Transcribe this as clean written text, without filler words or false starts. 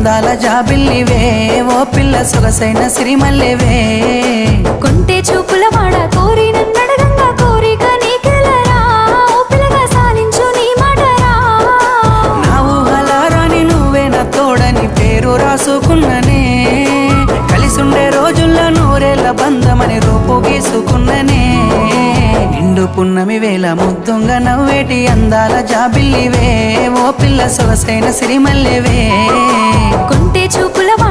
అందాల జాబిల్లివే ఓ పిల్ల సొగసైన సిరిమల్లెవే కొంటే చూపుల వాడ కోరి నన్నడగంగా కోరిక నీకెలరా ఓ పిల్లగా సాలించు నీ మాటరా నా ఊహలారాని నువ్వే నా తోడని పేరు రాసుకున్ననే కలిసుండే రోజుల్లో నూరేళ్ల బంధమని రూపు గీసుకున్ననే నిండు పున్నమి వేళ ముద్దుంగా నవ్వేటి అందాల జాబిల్లివే ఓ పిల్ల సొగసైన సిరిమల్లెవే కొంటే చూపుల వాడ